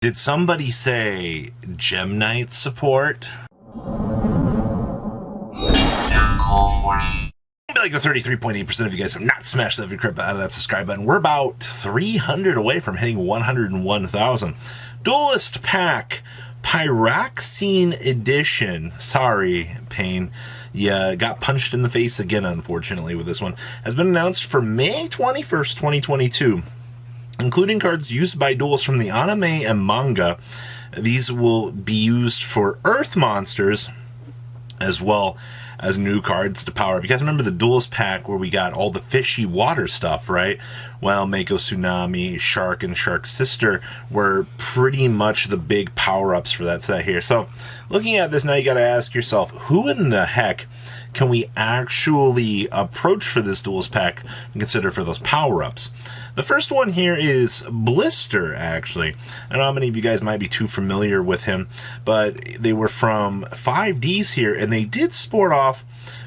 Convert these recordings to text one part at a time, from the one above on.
Did somebody say Gemini Support? Like the 33.8% of you guys have not smashed that crap out of that subscribe button. We're about 300 away from hitting 101,000. Duelist pack, Pyroxene edition. Sorry, Pain. Yeah, got punched in the face again, unfortunately, with this one. Has been announced for May 21st, 2022. Including cards used by duelists from the anime and manga. These will be used for Earth monsters, as well as new cards to power up. You guys remember the Duelist pack where we got all the fishy water stuff, right? Well, Mako Tsunami, Shark, and Shark's Sister were pretty much the big power-ups for that set here. So, looking at this now, you gotta ask yourself, who in the heck can we actually approach for this Duelist pack and consider for those power-ups? The first one here is Blister, actually. I don't know how many of you guys might be too familiar with him, but they were from 5Ds here, and they did sport off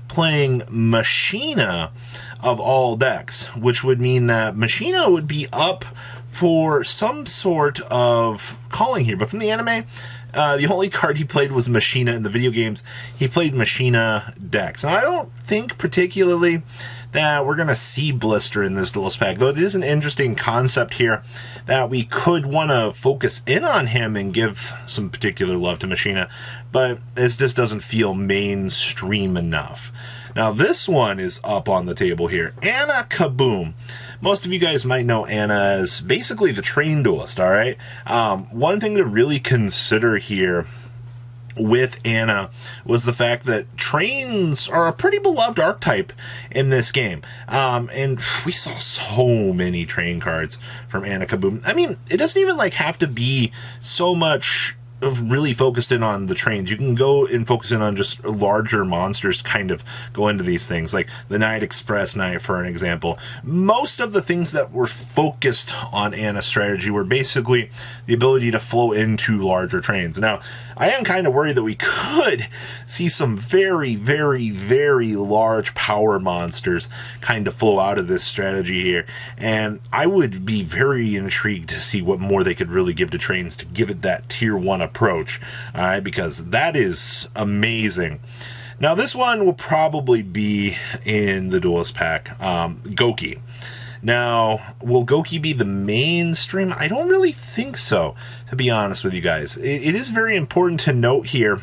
playing Machina of all decks, which would mean that Machina would be up for some sort of calling here. But from the anime, the only card he played was Machina. In the video games, he played Machina decks. Now, I don't think particularly that we're going to see Blister in this Duelist pack, though it is an interesting concept here that we could want to focus in on him and give some particular love to Machina, but this just doesn't feel mainstream enough. Now, this one is up on the table here. Anna Kaboom. Most of you guys might know Anna as basically the train duelist, all right? One thing to really consider here with Anna was the fact that trains are a pretty beloved archetype in this game. And we saw so many train cards from Anna Kaboom. I mean, it doesn't even like have to be so much of really focused in on the trains. You can go and focus in on just larger monsters kind of go into these things, like the Night Express Knight, for an example. Most of the things that were focused on Anna's strategy were basically the ability to flow into larger trains. Now, I am kind of worried that we could see some very, very, very large power monsters kind of flow out of this strategy here, and I would be very intrigued to see what more they could really give to trains to give it that tier 1 approach, all right, because that is amazing. Now, this one will probably be in the Duelist pack, Goku. Now, will Goku be the mainstream? I don't really think so, to be honest with you guys. It is very important to note here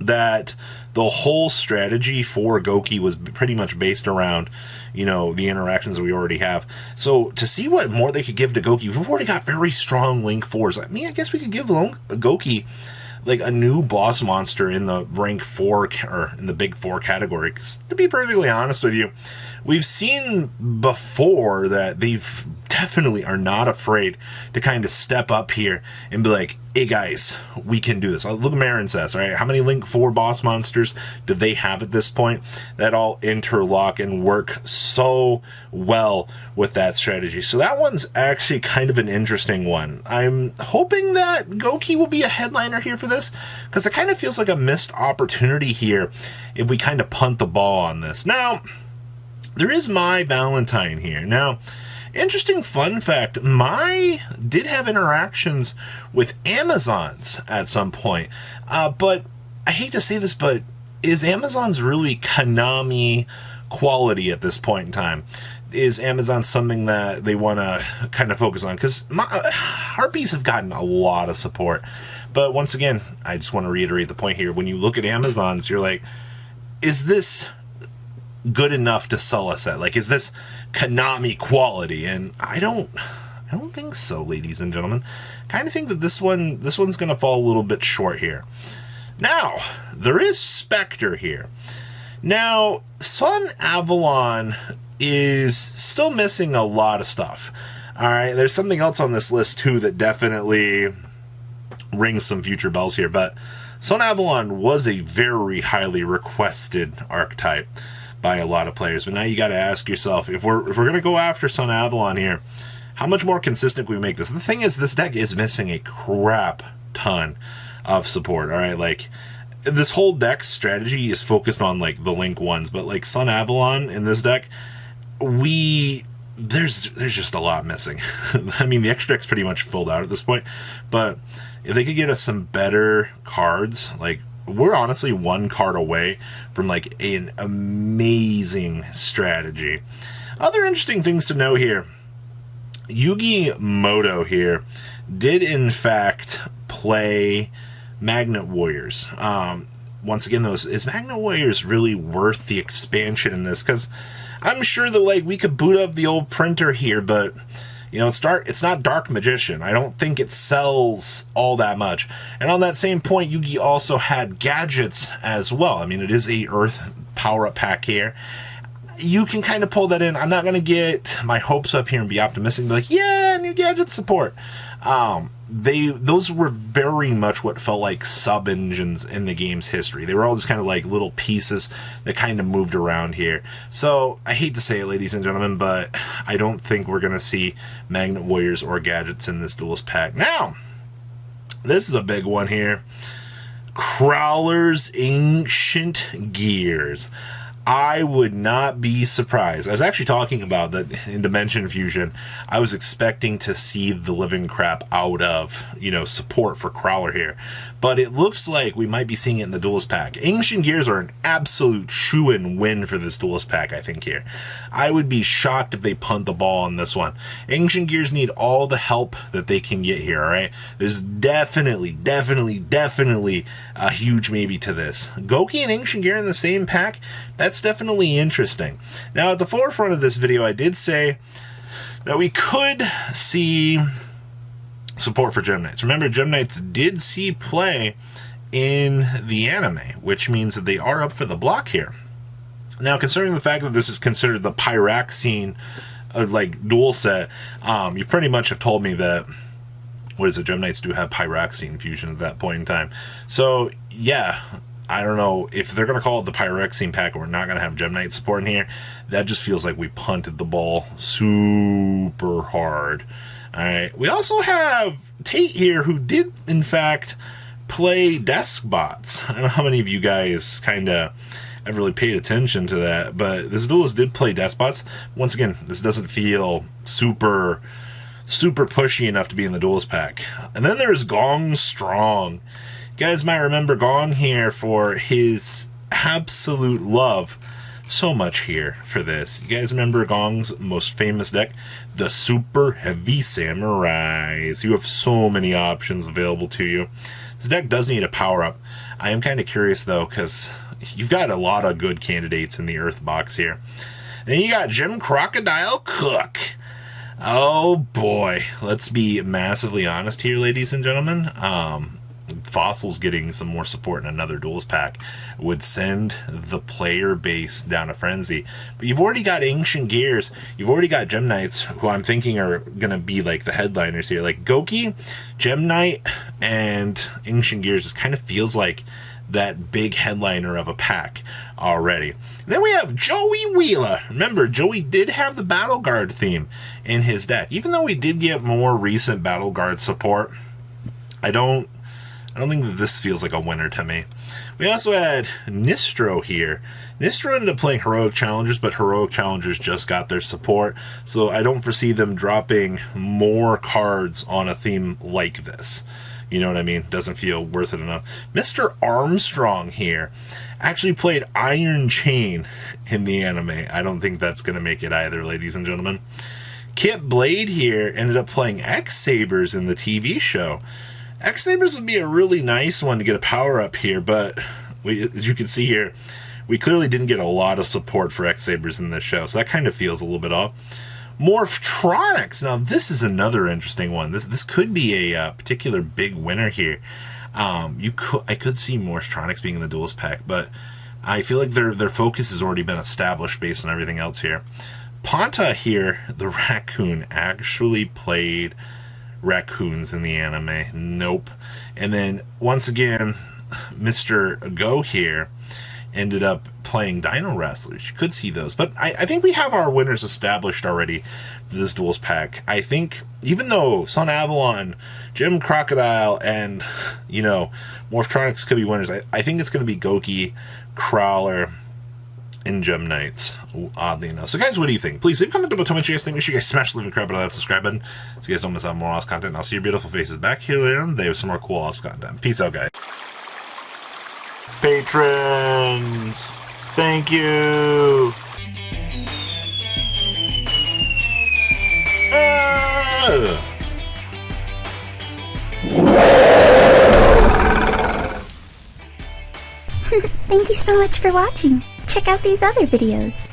that the whole strategy for Goku was pretty much based around, you know, the interactions that we already have. So, to see what more they could give to Goku, we've already got very strong Link 4s. I mean, I guess we could give Goku like a new boss monster in the rank 4 or in the big 4 category. 'Cause to be perfectly honest with you, we've seen before that they've definitely are not afraid to kind of step up here and be like, hey guys, we can do this. Look at Marin says, all right, how many Link 4 boss monsters do they have at this point that all interlock and work so well with that strategy? So that one's actually kind of an interesting one. I'm hoping that Goku will be a headliner here for this, because it kind of feels like a missed opportunity here if we kind of punt the ball on this. Now, there is my Valentine here. Now, interesting fun fact, Mai did have interactions with Amazons at some point. But I hate to say this, but is Amazons really Konami quality at this point in time? Is Amazon something that they want to kind of focus on? Because Harpies have gotten a lot of support. But once again, I just want to reiterate the point here. When you look at Amazons, you're like, is this good enough to sell us at? Like, is this Konami quality? And I don't think so, ladies and gentlemen. Kind of think that this one's going to fall a little bit short here. Now, there is Spectre here. Now, Sun Avalon is still missing a lot of stuff. All right, there's something else on this list too that definitely rings some future bells here, but Sun Avalon was a very highly requested archetype by a lot of players. But now you got to ask yourself, if we're going to go after Sun Avalon here, how much more consistent can we make this? The thing is, this deck is missing a crap ton of support, all right? Like, this whole deck's strategy is focused on, like, the Link ones, but, like, Sun Avalon in this deck, we there's just a lot missing. I mean, the extra deck's pretty much filled out at this point, but if they could get us some better cards, like, we're honestly one card away from like an amazing strategy. Other interesting things to know here, Yugi Moto here did in fact play Magnet Warriors. Once again, though, is Magnet Warriors really worth the expansion in this? Because I'm sure that like we could boot up the old printer here, but you know, it's not Dark Magician. I don't think it sells all that much. And on that same point, Yugi also had gadgets as well. I mean, it is a Earth power-up pack here. You can kind of pull that in. I'm not going to get my hopes up here and be optimistic and be like, yeah, new gadget support. Those were very much what felt like sub-engines in the game's history. They were all just kind of like little pieces that kind of moved around here. So, I hate to say it, ladies and gentlemen, but I don't think we're going to see Magnet Warriors or gadgets in this Duelist pack. Now, this is a big one here. Crawler's Ancient Gears. I would not be surprised. I was actually talking about that in Dimension Fusion. I was expecting to see the living crap out of, you know, support for Crawler here. But it looks like we might be seeing it in the Duelist pack. Ancient Gears are an absolute shoo-in win for this Duelist pack, I think, here. I would be shocked if they punt the ball on this one. Ancient Gears need all the help that they can get here, alright? There's definitely a huge maybe to this. Goku and Ancient Gear in the same pack? That's definitely interesting. Now, at the forefront of this video, I did say that we could see support for Gem Knights. Remember, Gem Knights did see play in the anime, which means that they are up for the block here. Now, considering the fact that this is considered the Pyroxene like dual set, you pretty much have told me that, what is it, Gem Knights do have Pyroxene fusion at that point in time. So, yeah, I don't know if they're going to call it the Pyroxene pack and we're not going to have Gem Knight support in here. That just feels like we punted the ball super hard. Alright, we also have Tate here, who did, in fact, play desk bots. I don't know how many of you guys kind of have really paid attention to that, but this Duelist did play desk bots. Once again, this doesn't feel super pushy enough to be in the Duelist pack. And then there's Gong Strong. You guys might remember Gong here for his absolute love. So much here for this. You guys remember Gong's most famous deck? The Super Heavy Samurais. You have so many options available to you. This deck does need a power-up. I am kind of curious, though, because you've got a lot of good candidates in the Earth box here. Then you got Jim Crocodile Cook. Oh, boy. Let's be massively honest here, ladies and gentlemen. Fossils getting some more support in another Duelist pack would send the player base down a frenzy. But you've already got Ancient Gears, you've already got Gem Knights, who I'm thinking are going to be like the headliners here. Like Goku, Gem Knight, and Ancient Gears just kind of feels like that big headliner of a pack already. And then we have Joey Wheeler. Remember, Joey did have the Battle Guard theme in his deck. Even though we did get more recent Battle Guard support, I don't think that this feels like a winner to me. We also had Nistro here. Nistro ended up playing Heroic Challengers, but Heroic Challengers just got their support, so I don't foresee them dropping more cards on a theme like this. You know what I mean? Doesn't feel worth it enough. Mr. Armstrong here actually played Iron Chain in the anime. I don't think that's going to make it either, ladies and gentlemen. Kit Blade here ended up playing X-Sabers in the TV show. X-Sabers would be a really nice one to get a power-up here, but as you can see here, we clearly didn't get a lot of support for X-Sabers in this show, so that kind of feels a little bit off. Morphtronics. Now, this is another interesting one. This could be a particular big winner here. I could see Morphtronics being in the Duelist pack, but I feel like their focus has already been established based on everything else here. Ponta here, the raccoon, actually played raccoons in the anime. Nope. And then once again, Mr. Go here ended up playing Dino Wrestlers. You could see those, but I think we have our winners established already for this Duelist pack. I think even though Sun Avalon, Jim Crocodile, and you know Morphtronics could be winners, I think it's going to be Goku, Crawler, in Gem Knights, oddly enough. So guys, what do you think? Please leave a comment below, tell me what you guys think. Make sure you guys smash the living crap out of that subscribe button so you guys don't miss out on more awesome content. And I'll see your beautiful faces back here later on. They have some more cool awesome content. Peace out, guys. Patrons, thank you. Thank you so much for watching. Check out these other videos.